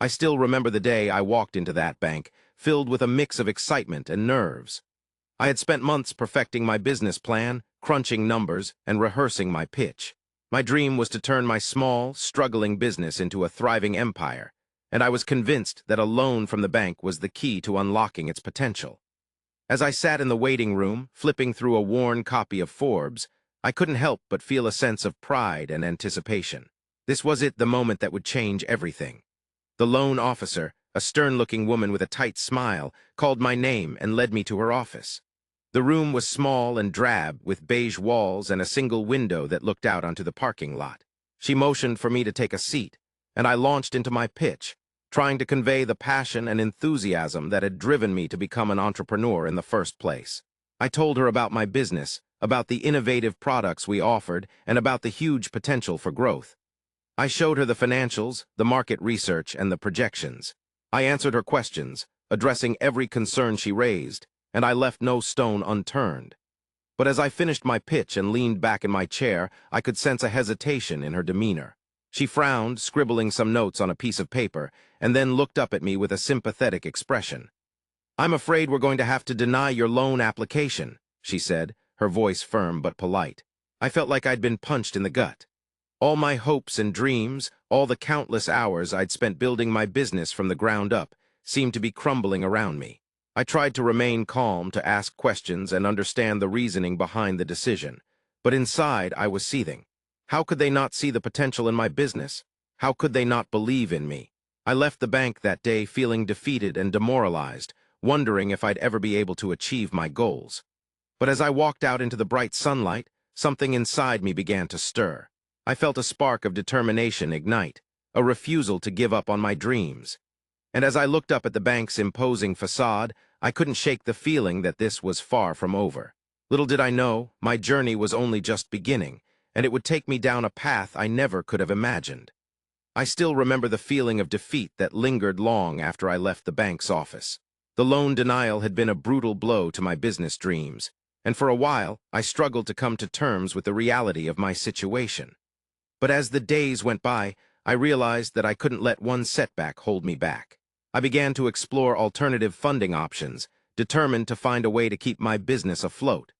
I still remember the day I walked into that bank, filled with a mix of excitement and nerves. I had spent months perfecting my business plan, crunching numbers, and rehearsing my pitch. My dream was to turn my small, struggling business into a thriving empire, and I was convinced that a loan from the bank was the key to unlocking its potential. As I sat in the waiting room, flipping through a worn copy of Forbes, I couldn't help but feel a sense of pride and anticipation. This was the moment that would change everything. The loan officer, a stern-looking woman with a tight smile, called my name and led me to her office. The room was small and drab, with beige walls and a single window that looked out onto the parking lot. She motioned for me to take a seat, and I launched into my pitch, trying to convey the passion and enthusiasm that had driven me to become an entrepreneur in the first place. I told her about my business, about the innovative products we offered, and about the huge potential for growth. I showed her the financials, the market research, and the projections. I answered her questions, addressing every concern she raised, and I left no stone unturned. But as I finished my pitch and leaned back in my chair, I could sense a hesitation in her demeanor. She frowned, scribbling some notes on a piece of paper, and then looked up at me with a sympathetic expression. "I'm afraid we're going to have to deny your loan application," she said, her voice firm but polite. I felt like I'd been punched in the gut. All my hopes and dreams, all the countless hours I'd spent building my business from the ground up, seemed to be crumbling around me. I tried to remain calm, to ask questions and understand the reasoning behind the decision, but inside I was seething. How could they not see the potential in my business? How could they not believe in me? I left the bank that day feeling defeated and demoralized, wondering if I'd ever be able to achieve my goals. But as I walked out into the bright sunlight, something inside me began to stir. I felt a spark of determination ignite, a refusal to give up on my dreams. And as I looked up at the bank's imposing facade, I couldn't shake the feeling that this was far from over. Little did I know, my journey was only just beginning, and it would take me down a path I never could have imagined. I still remember the feeling of defeat that lingered long after I left the bank's office. The loan denial had been a brutal blow to my business dreams, and for a while, I struggled to come to terms with the reality of my situation. But as the days went by, I realized that I couldn't let one setback hold me back. I began to explore alternative funding options, determined to find a way to keep my business afloat.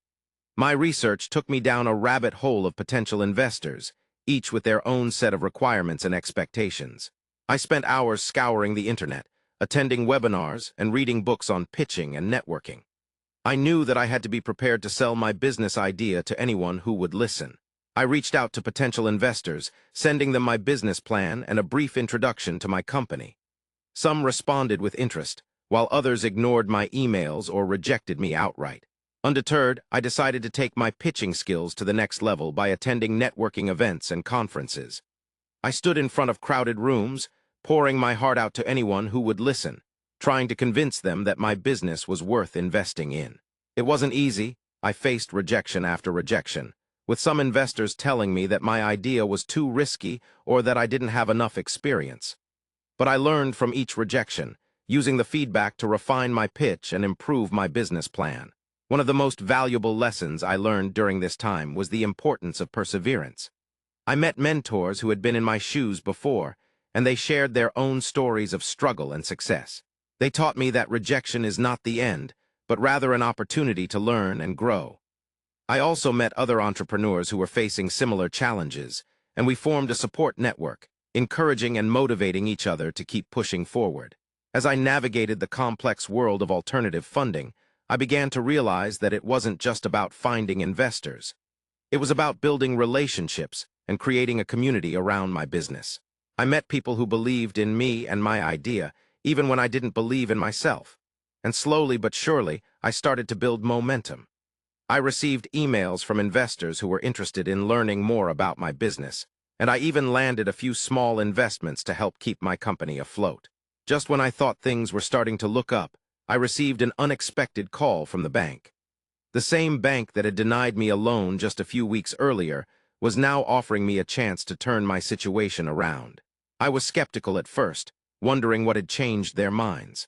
My research took me down a rabbit hole of potential investors, each with their own set of requirements and expectations. I spent hours scouring the internet, attending webinars, and reading books on pitching and networking. I knew that I had to be prepared to sell my business idea to anyone who would listen. I reached out to potential investors, sending them my business plan and a brief introduction to my company. Some responded with interest, while others ignored my emails or rejected me outright. Undeterred, I decided to take my pitching skills to the next level by attending networking events and conferences. I stood in front of crowded rooms, pouring my heart out to anyone who would listen, trying to convince them that my business was worth investing in. It wasn't easy. I faced rejection after rejection, with some investors telling me that my idea was too risky or that I didn't have enough experience. But I learned from each rejection, using the feedback to refine my pitch and improve my business plan. One of the most valuable lessons I learned during this time was the importance of perseverance. I met mentors who had been in my shoes before, and they shared their own stories of struggle and success. They taught me that rejection is not the end, but rather an opportunity to learn and grow. I also met other entrepreneurs who were facing similar challenges, and we formed a support network, encouraging and motivating each other to keep pushing forward. As I navigated the complex world of alternative funding, I began to realize that it wasn't just about finding investors. It was about building relationships and creating a community around my business. I met people who believed in me and my idea, even when I didn't believe in myself. And slowly but surely, I started to build momentum. I received emails from investors who were interested in learning more about my business, and I even landed a few small investments to help keep my company afloat. Just when I thought things were starting to look up, I received an unexpected call from the bank. The same bank that had denied me a loan just a few weeks earlier was now offering me a chance to turn my situation around. I was skeptical at first, wondering what had changed their minds.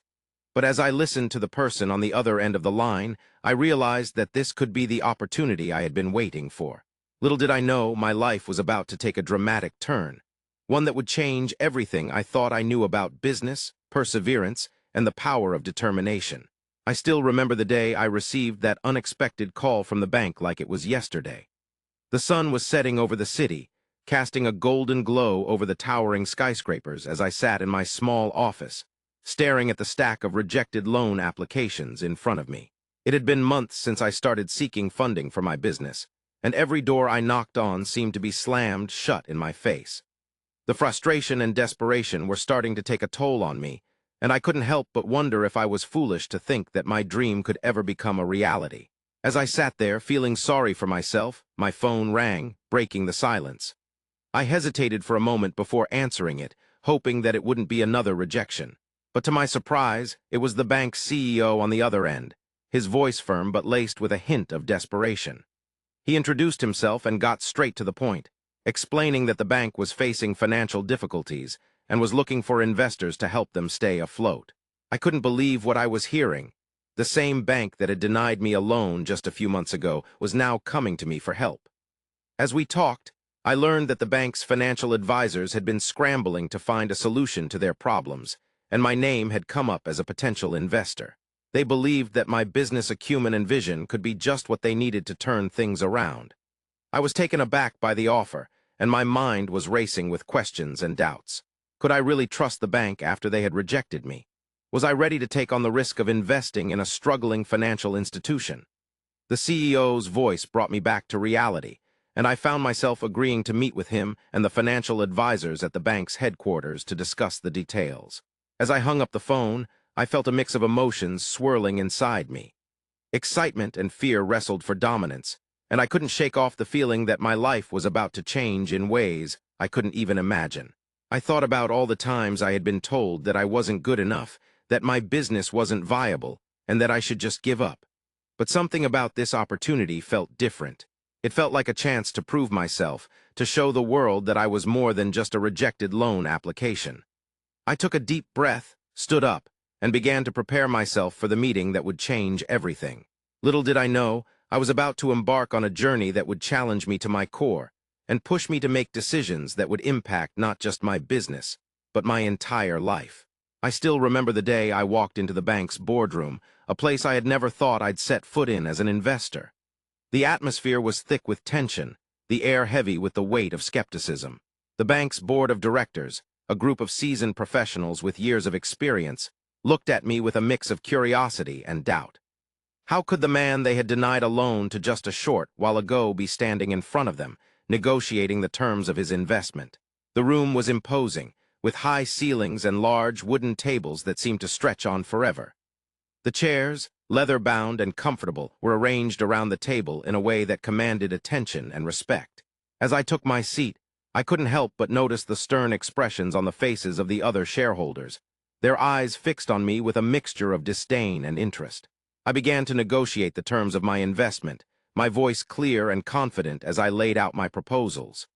But as I listened to the person on the other end of the line, I realized that this could be the opportunity I had been waiting for. Little did I know, my life was about to take a dramatic turn. one that would change everything I thought I knew about business, perseverance, and the power of determination. I still remember the day I received that unexpected call from the bank like it was yesterday. The sun was setting over the city, casting a golden glow over the towering skyscrapers as I sat in my small office, staring at the stack of rejected loan applications in front of me. It had been months since I started seeking funding for my business, and every door I knocked on seemed to be slammed shut in my face. The frustration and desperation were starting to take a toll on me, and I couldn't help but wonder if I was foolish to think that my dream could ever become a reality. As I sat there, feeling sorry for myself, my phone rang, breaking the silence. I hesitated for a moment before answering it, hoping that it wouldn't be another rejection. But to my surprise, it was the bank's CEO on the other end, his voice firm but laced with a hint of desperation. He introduced himself and got straight to the point, explaining that the bank was facing financial difficulties and was looking for investors to help them stay afloat. I couldn't believe what I was hearing. The same bank that had denied me a loan just a few months ago was now coming to me for help. As we talked, I learned that the bank's financial advisors had been scrambling to find a solution to their problems, and my name had come up as a potential investor. They believed that my business acumen and vision could be just what they needed to turn things around. I was taken aback by the offer, and my mind was racing with questions and doubts. Could I really trust the bank after they had rejected me? Was I ready to take on the risk of investing in a struggling financial institution? The CEO's voice brought me back to reality, and I found myself agreeing to meet with him and the financial advisors at the bank's headquarters to discuss the details. As I hung up the phone, I felt a mix of emotions swirling inside me. Excitement and fear wrestled for dominance, and I couldn't shake off the feeling that my life was about to change in ways I couldn't even imagine. I thought about all the times I had been told that I wasn't good enough, that my business wasn't viable, and that I should just give up. But something about this opportunity felt different. It felt like a chance to prove myself, to show the world that I was more than just a rejected loan application. I took a deep breath, stood up, and began to prepare myself for the meeting that would change everything. Little did I know, I was about to embark on a journey that would challenge me to my core and push me to make decisions that would impact not just my business, but my entire life. I still remember the day I walked into the bank's boardroom, a place I had never thought I'd set foot in as an investor. The atmosphere was thick with tension, the air heavy with the weight of skepticism. The bank's board of directors, a group of seasoned professionals with years of experience, looked at me with a mix of curiosity and doubt. How could the man they had denied a loan to just a short while ago be standing in front of them, negotiating the terms of his investment? The room was imposing, with high ceilings and large wooden tables that seemed to stretch on forever. The chairs, leather-bound and comfortable, were arranged around the table in a way that commanded attention and respect. As I took my seat, I couldn't help but notice the stern expressions on the faces of the other shareholders, their eyes fixed on me with a mixture of disdain and interest. I began to negotiate the terms of my investment, my voice clear and confident as I laid out my proposals.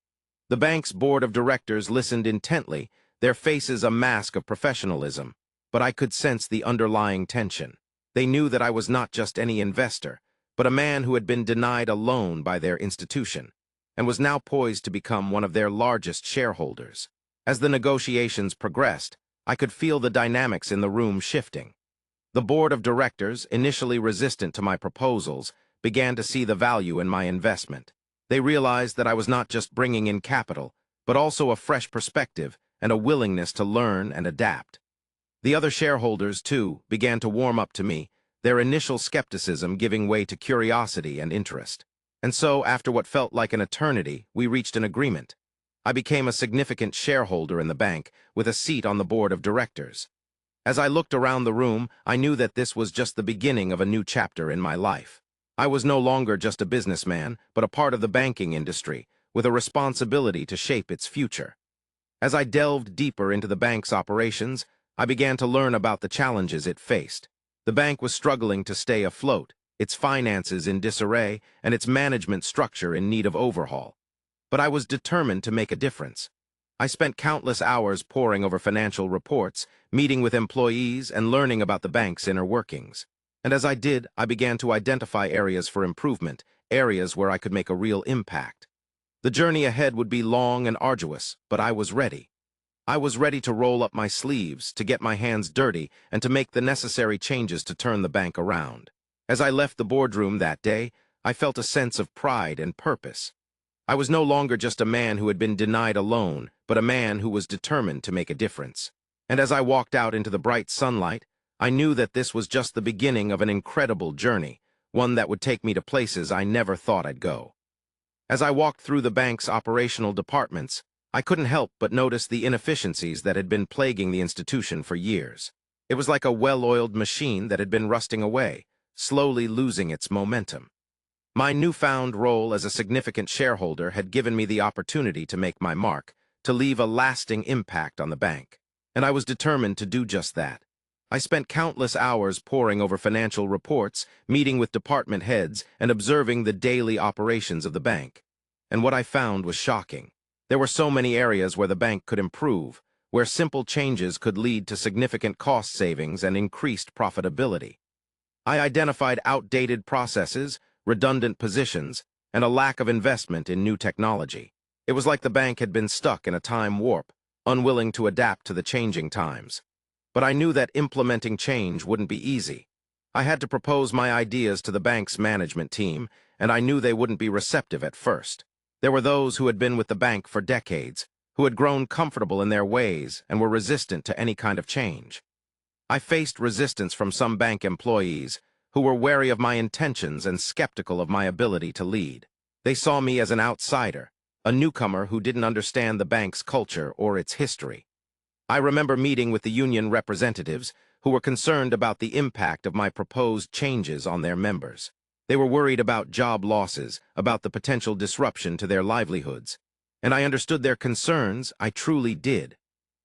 The bank's board of directors listened intently, their faces a mask of professionalism, but I could sense the underlying tension. They knew that I was not just any investor, but a man who had been denied a loan by their institution, and was now poised to become one of their largest shareholders. As the negotiations progressed, I could feel the dynamics in the room shifting. The board of directors, initially resistant to my proposals, began to see the value in my investment. They realized that I was not just bringing in capital, but also a fresh perspective and a willingness to learn and adapt. The other shareholders, too, began to warm up to me, their initial skepticism giving way to curiosity and interest. And so, after what felt like an eternity, we reached an agreement. I became a significant shareholder in the bank, with a seat on the board of directors. As I looked around the room, I knew that this was just the beginning of a new chapter in my life. I was no longer just a businessman, but a part of the banking industry, with a responsibility to shape its future. As I delved deeper into the bank's operations, I began to learn about the challenges it faced. The bank was struggling to stay afloat, its finances in disarray, and its management structure in need of overhaul. But I was determined to make a difference. I spent countless hours poring over financial reports, meeting with employees, and learning about the bank's inner workings. And as I did, I began to identify areas for improvement, areas where I could make a real impact. The journey ahead would be long and arduous, but I was ready. I was ready to roll up my sleeves, to get my hands dirty, and to make the necessary changes to turn the bank around. As I left the boardroom that day, I felt a sense of pride and purpose. I was no longer just a man who had been denied a loan, but a man who was determined to make a difference. And as I walked out into the bright sunlight, I knew that this was just the beginning of an incredible journey, one that would take me to places I never thought I'd go. As I walked through the bank's operational departments, I couldn't help but notice the inefficiencies that had been plaguing the institution for years. It was like a well-oiled machine that had been rusting away, slowly losing its momentum. My newfound role as a significant shareholder had given me the opportunity to make my mark, to leave a lasting impact on the bank. And I was determined to do just that. I spent countless hours poring over financial reports, meeting with department heads, and observing the daily operations of the bank. And what I found was shocking. There were so many areas where the bank could improve, where simple changes could lead to significant cost savings and increased profitability. I identified outdated processes, redundant positions, and a lack of investment in new technology. It was like the bank had been stuck in a time warp, unwilling to adapt to the changing times. But I knew that implementing change wouldn't be easy. I had to propose my ideas to the bank's management team, and I knew they wouldn't be receptive at first. There were those who had been with the bank for decades, who had grown comfortable in their ways and were resistant to any kind of change. I faced resistance from some bank employees who were wary of my intentions and skeptical of my ability to lead. They saw me as an outsider, a newcomer who didn't understand the bank's culture or its history. I remember meeting with the union representatives who were concerned about the impact of my proposed changes on their members. They were worried about job losses, about the potential disruption to their livelihoods. And I understood their concerns, I truly did.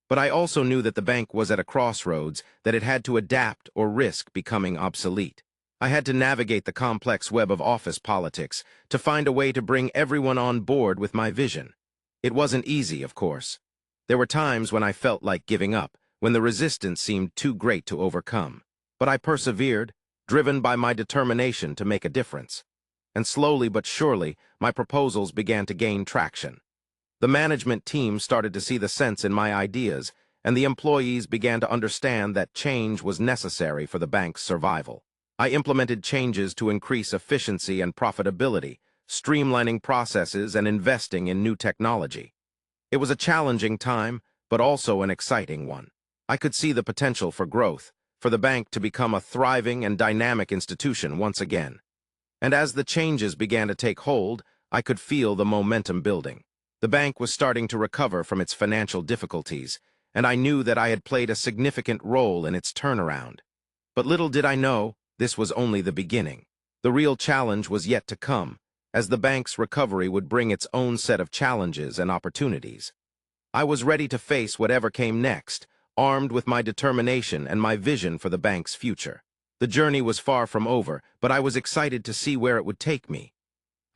But I also knew that the bank was at a crossroads, that it had to adapt or risk becoming obsolete. I had to navigate the complex web of office politics to find a way to bring everyone on board with my vision. It wasn't easy, of course. There were times when I felt like giving up, when the resistance seemed too great to overcome. But I persevered, driven by my determination to make a difference. And slowly but surely, my proposals began to gain traction. The management team started to see the sense in my ideas, and the employees began to understand that change was necessary for the bank's survival. I implemented changes to increase efficiency and profitability, streamlining processes and investing in new technology. It was a challenging time, but also an exciting one. I could see the potential for growth, for the bank to become a thriving and dynamic institution once again. And as the changes began to take hold, I could feel the momentum building. The bank was starting to recover from its financial difficulties, and I knew that I had played a significant role in its turnaround. But little did I know, this was only the beginning. The real challenge was yet to come, as the bank's recovery would bring its own set of challenges and opportunities. I was ready to face whatever came next, armed with my determination and my vision for the bank's future. The journey was far from over, but I was excited to see where it would take me.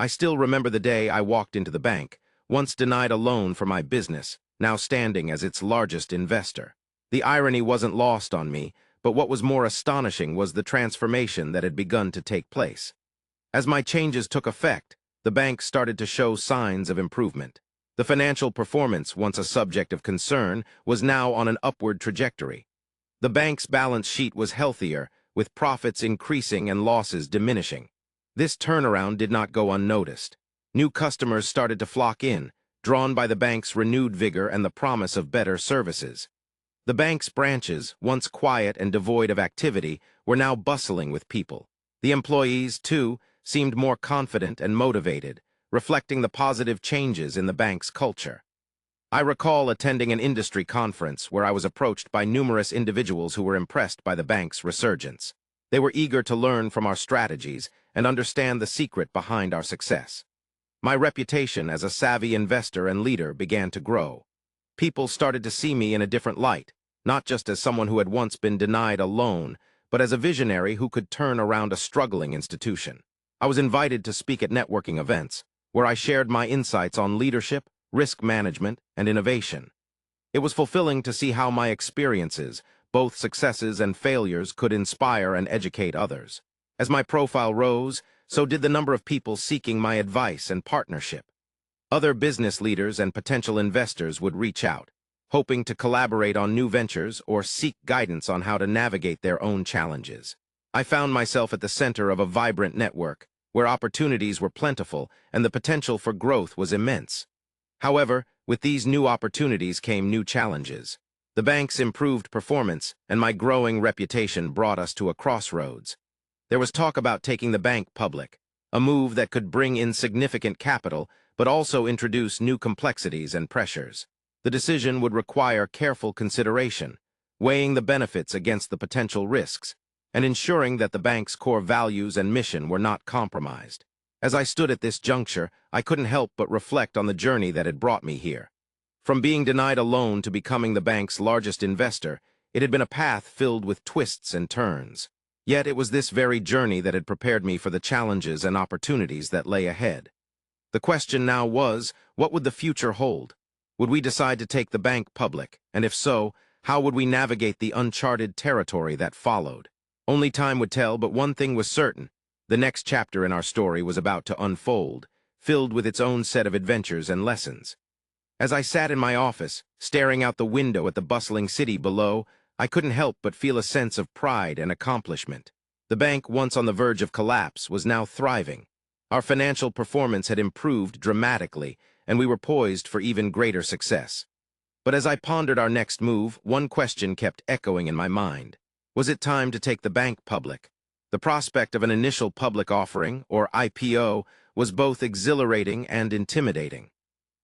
I still remember the day I walked into the bank, once denied a loan for my business, now standing as its largest investor. The irony wasn't lost on me, but what was more astonishing was the transformation that had begun to take place. As my changes took effect, the bank started to show signs of improvement. The financial performance, once a subject of concern, was now on an upward trajectory. The bank's balance sheet was healthier, with profits increasing and losses diminishing. This turnaround did not go unnoticed. New customers started to flock in, drawn by the bank's renewed vigor and the promise of better services. The bank's branches, once quiet and devoid of activity, were now bustling with people. The employees, too, seemed more confident and motivated, reflecting the positive changes in the bank's culture. I recall attending an industry conference where I was approached by numerous individuals who were impressed by the bank's resurgence. They were eager to learn from our strategies and understand the secret behind our success. My reputation as a savvy investor and leader began to grow. People started to see me in a different light, not just as someone who had once been denied a loan, but as a visionary who could turn around a struggling institution. I was invited to speak at networking events, where I shared my insights on leadership, risk management, and innovation. It was fulfilling to see how my experiences, both successes and failures, could inspire and educate others. As my profile rose, so did the number of people seeking my advice and partnership. Other business leaders and potential investors would reach out, hoping to collaborate on new ventures or seek guidance on how to navigate their own challenges. I found myself at the center of a vibrant network, where opportunities were plentiful and the potential for growth was immense. However, with these new opportunities came new challenges. The bank's improved performance and my growing reputation brought us to a crossroads. There was talk about taking the bank public, a move that could bring in significant capital but also introduce new complexities and pressures. The decision would require careful consideration, weighing the benefits against the potential risks, and ensuring that the bank's core values and mission were not compromised. As I stood at this juncture, I couldn't help but reflect on the journey that had brought me here. From being denied a loan to becoming the bank's largest investor, it had been a path filled with twists and turns. Yet it was this very journey that had prepared me for the challenges and opportunities that lay ahead. The question now was, what would the future hold? Would we decide to take the bank public, and if so, how would we navigate the uncharted territory that followed? Only time would tell, but one thing was certain. The next chapter in our story was about to unfold, filled with its own set of adventures and lessons. As I sat in my office, staring out the window at the bustling city below, I couldn't help but feel a sense of pride and accomplishment. The bank, once on the verge of collapse, was now thriving. Our financial performance had improved dramatically, and we were poised for even greater success. But as I pondered our next move, one question kept echoing in my mind. Was it time to take the bank public? The prospect of an initial public offering, or IPO, was both exhilarating and intimidating.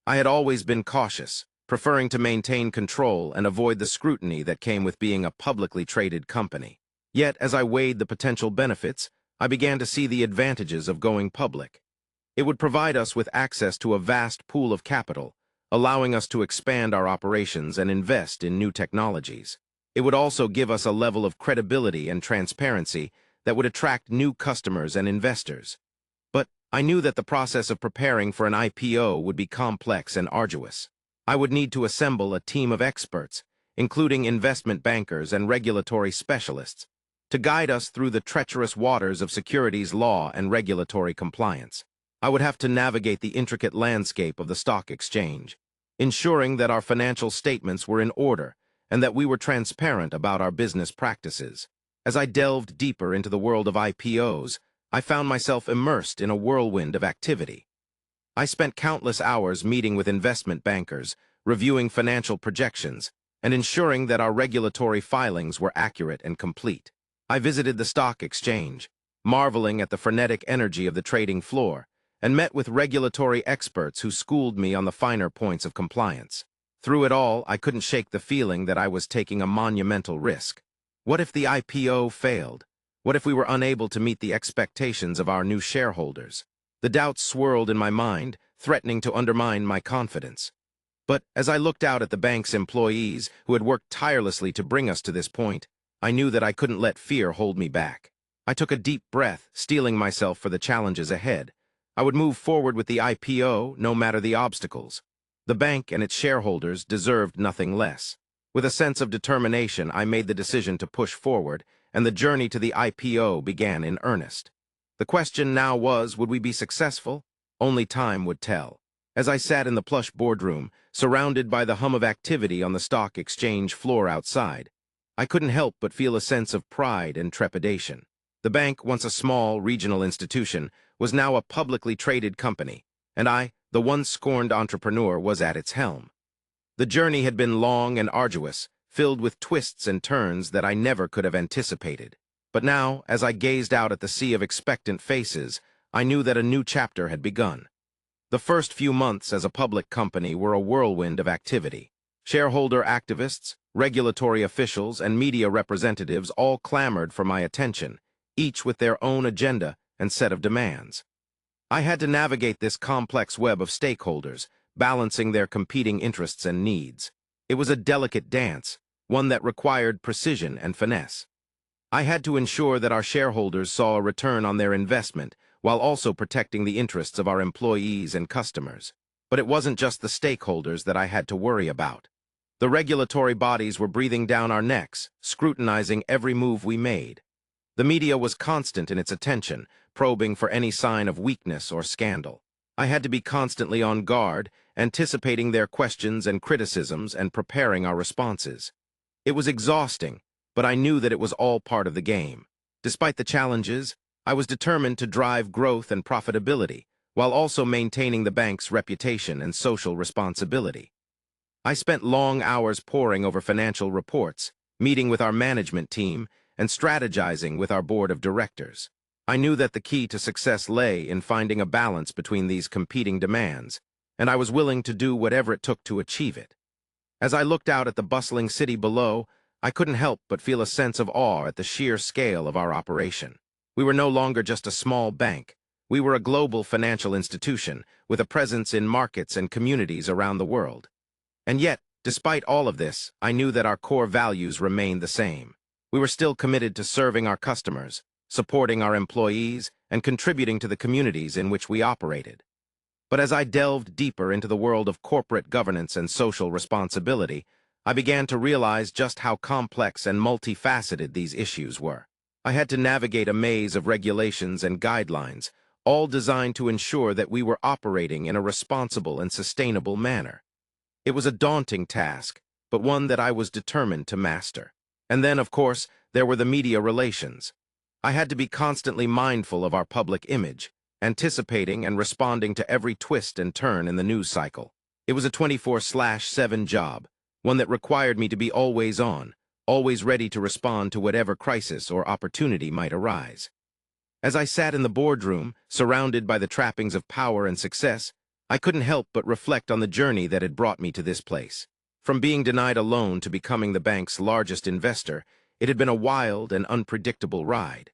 I had always been cautious, preferring to maintain control and avoid the scrutiny that came with being a publicly traded company. Yet, as I weighed the potential benefits, I began to see the advantages of going public. It would provide us with access to a vast pool of capital, allowing us to expand our operations and invest in new technologies. It would also give us a level of credibility and transparency that would attract new customers and investors. But I knew that the process of preparing for an IPO would be complex and arduous. I would need to assemble a team of experts, including investment bankers and regulatory specialists, to guide us through the treacherous waters of securities law and regulatory compliance. I would have to navigate the intricate landscape of the stock exchange, ensuring that our financial statements were in order and that we were transparent about our business practices. As I delved deeper into the world of IPOs, I found myself immersed in a whirlwind of activity. I spent countless hours meeting with investment bankers, reviewing financial projections, and ensuring that our regulatory filings were accurate and complete. I visited the stock exchange, marveling at the frenetic energy of the trading floor, and met with regulatory experts who schooled me on the finer points of compliance. Through it all, I couldn't shake the feeling that I was taking a monumental risk. What if the IPO failed? What if we were unable to meet the expectations of our new shareholders? The doubts swirled in my mind, threatening to undermine my confidence. But as I looked out at the bank's employees, who had worked tirelessly to bring us to this point, I knew that I couldn't let fear hold me back. I took a deep breath, steeling myself for the challenges ahead. I would move forward with the IPO, no matter the obstacles. The bank and its shareholders deserved nothing less. With a sense of determination, I made the decision to push forward, and the journey to the IPO began in earnest. The question now was, would we be successful? Only time would tell. As I sat in the plush boardroom, surrounded by the hum of activity on the stock exchange floor outside, I couldn't help but feel a sense of pride and trepidation. The bank, once a small regional institution, was now a publicly traded company, and I, the once scorned entrepreneur, was at its helm. The journey had been long and arduous, filled with twists and turns that I never could have anticipated. But now, as I gazed out at the sea of expectant faces, I knew that a new chapter had begun. The first few months as a public company were a whirlwind of activity. Shareholder activists, regulatory officials, and media representatives all clamored for my attention, each with their own agenda and set of demands. I had to navigate this complex web of stakeholders, balancing their competing interests and needs. It was a delicate dance, one that required precision and finesse. I had to ensure that our shareholders saw a return on their investment while also protecting the interests of our employees and customers. But it wasn't just the stakeholders that I had to worry about. The regulatory bodies were breathing down our necks, scrutinizing every move we made. The media was constant in its attention, probing for any sign of weakness or scandal. I had to be constantly on guard, anticipating their questions and criticisms and preparing our responses. It was exhausting, but I knew that it was all part of the game. Despite the challenges, I was determined to drive growth and profitability, while also maintaining the bank's reputation and social responsibility. I spent long hours poring over financial reports, meeting with our management team, and strategizing with our board of directors. I knew that the key to success lay in finding a balance between these competing demands, and I was willing to do whatever it took to achieve it. As I looked out at the bustling city below, I couldn't help but feel a sense of awe at the sheer scale of our operation. We were no longer just a small bank. We were a global financial institution with a presence in markets and communities around the world. And yet, despite all of this, I knew that our core values remained the same. We were still committed to serving our customers, supporting our employees, and contributing to the communities in which we operated. But as I delved deeper into the world of corporate governance and social responsibility, I began to realize just how complex and multifaceted these issues were. I had to navigate a maze of regulations and guidelines, all designed to ensure that we were operating in a responsible and sustainable manner. It was a daunting task, but one that I was determined to master. And then, of course, there were the media relations. I had to be constantly mindful of our public image, anticipating and responding to every twist and turn in the news cycle. It was a 24/7 job, one that required me to be always on, always ready to respond to whatever crisis or opportunity might arise. As I sat in the boardroom, surrounded by the trappings of power and success, I couldn't help but reflect on the journey that had brought me to this place. From being denied a loan to becoming the bank's largest investor, it had been a wild and unpredictable ride.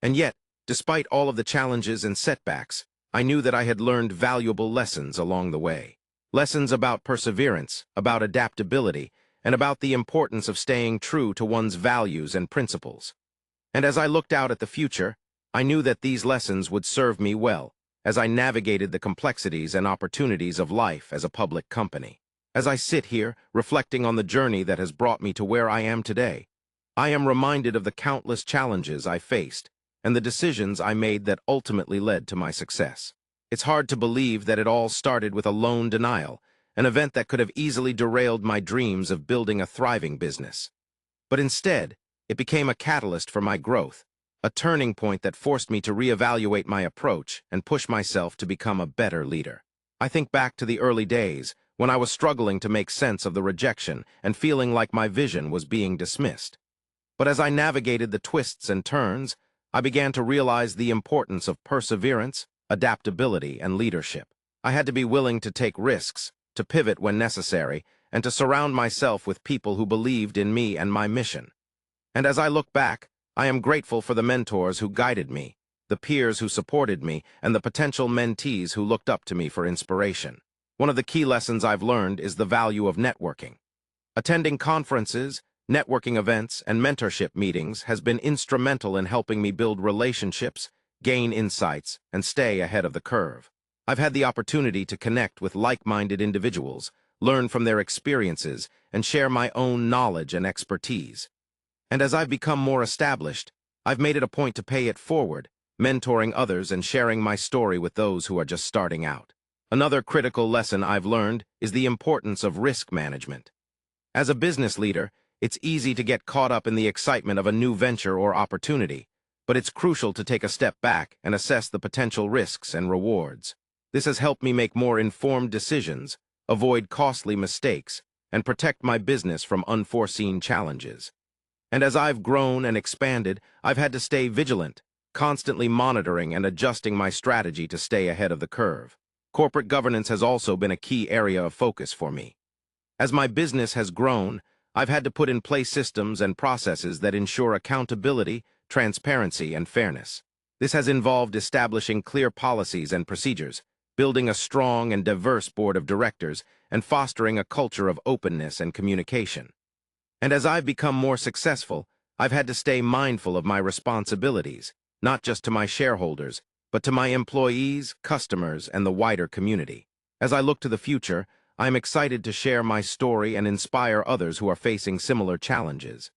And yet, despite all of the challenges and setbacks, I knew that I had learned valuable lessons along the way. Lessons about perseverance, about adaptability, and about the importance of staying true to one's values and principles. And as I looked out at the future, I knew that these lessons would serve me well as I navigated the complexities and opportunities of life as a public company. As I sit here, reflecting on the journey that has brought me to where I am today, I am reminded of the countless challenges I faced and the decisions I made that ultimately led to my success. It's hard to believe that it all started with a loan denial, an event that could have easily derailed my dreams of building a thriving business. But instead, it became a catalyst for my growth, a turning point that forced me to reevaluate my approach and push myself to become a better leader. I think back to the early days when I was struggling to make sense of the rejection and feeling like my vision was being dismissed. But as I navigated the twists and turns, I began to realize the importance of perseverance, adaptability, and leadership. I had to be willing to take risks, to pivot when necessary, and to surround myself with people who believed in me and my mission. And as I look back, I am grateful for the mentors who guided me, the peers who supported me, and the potential mentees who looked up to me for inspiration. One of the key lessons I've learned is the value of networking. Attending conferences, networking events, and mentorship meetings has been instrumental in helping me build relationships, gain insights, and stay ahead of the curve. I've had the opportunity to connect with like-minded individuals, learn from their experiences, and share my own knowledge and expertise. And as I've become more established, I've made it a point to pay it forward, mentoring others and sharing my story with those who are just starting out. Another critical lesson I've learned is the importance of risk management. As a business leader, it's easy to get caught up in the excitement of a new venture or opportunity, but it's crucial to take a step back and assess the potential risks and rewards. This has helped me make more informed decisions, avoid costly mistakes, and protect my business from unforeseen challenges. And as I've grown and expanded, I've had to stay vigilant, constantly monitoring and adjusting my strategy to stay ahead of the curve. Corporate governance has also been a key area of focus for me. As my business has grown, I've had to put in place systems and processes that ensure accountability, transparency, and fairness. This has involved establishing clear policies and procedures, building a strong and diverse board of directors, and fostering a culture of openness and communication. And as I've become more successful, I've had to stay mindful of my responsibilities, not just to my shareholders, but to my employees, customers, and the wider community. As I look to the future, I'm excited to share my story and inspire others who are facing similar challenges.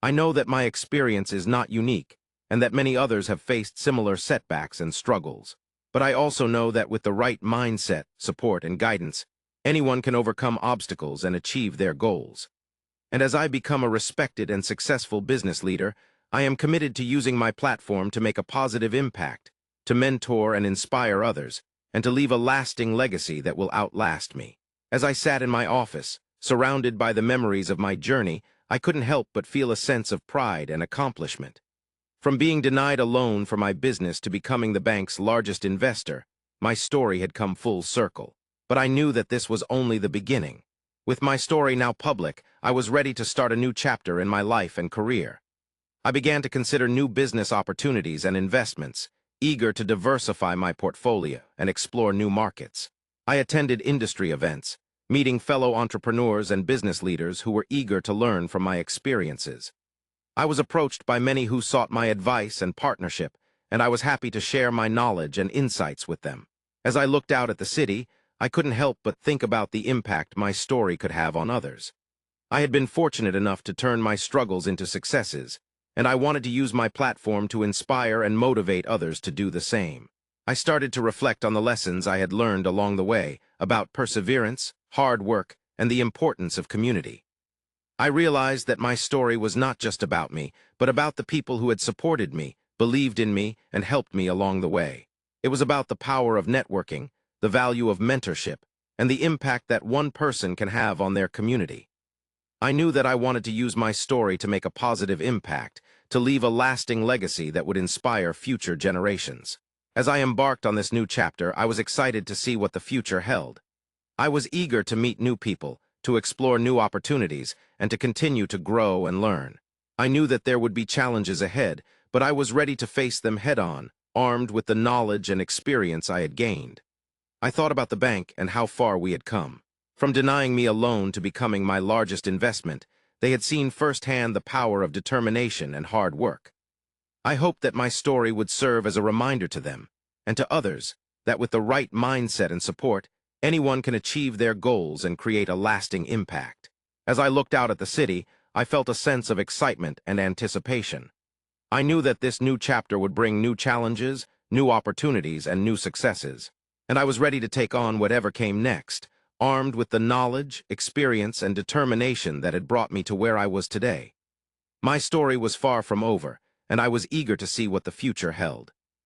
I know that my experience is not unique, and that many others have faced similar setbacks and struggles. But I also know that with the right mindset, support, and guidance, anyone can overcome obstacles and achieve their goals. And as I become a respected and successful business leader, I am committed to using my platform to make a positive impact, to mentor and inspire others, and to leave a lasting legacy that will outlast me. As I sat in my office, surrounded by the memories of my journey, I couldn't help but feel a sense of pride and accomplishment. From being denied a loan for my business to becoming the bank's largest investor, my story had come full circle. But I knew that this was only the beginning. With my story now public, I was ready to start a new chapter in my life and career. I began to consider new business opportunities and investments, eager to diversify my portfolio and explore new markets. I attended industry events, meeting fellow entrepreneurs and business leaders who were eager to learn from my experiences. I was approached by many who sought my advice and partnership, and I was happy to share my knowledge and insights with them. As I looked out at the city, I couldn't help but think about the impact my story could have on others. I had been fortunate enough to turn my struggles into successes, and I wanted to use my platform to inspire and motivate others to do the same. I started to reflect on the lessons I had learned along the way about perseverance, hard work, and the importance of community. I realized that my story was not just about me, but about the people who had supported me, believed in me, and helped me along the way. It was about the power of networking, the value of mentorship, and the impact that one person can have on their community. I knew that I wanted to use my story to make a positive impact, to leave a lasting legacy that would inspire future generations. As I embarked on this new chapter, I was excited to see what the future held. I was eager to meet new people, to explore new opportunities, and to continue to grow and learn. I knew that there would be challenges ahead, but I was ready to face them head-on, armed with the knowledge and experience I had gained. I thought about the bank and how far we had come. From denying me a loan to becoming my largest investment, they had seen firsthand the power of determination and hard work. I hoped that my story would serve as a reminder to them, and to others, that with the right mindset and support, anyone can achieve their goals and create a lasting impact. As I looked out at the city, I felt a sense of excitement and anticipation. I knew that this new chapter would bring new challenges, new opportunities, and new successes, and I was ready to take on whatever came next, armed with the knowledge, experience, and determination that had brought me to where I was today. My story was far from over, and I was eager to see what the future held.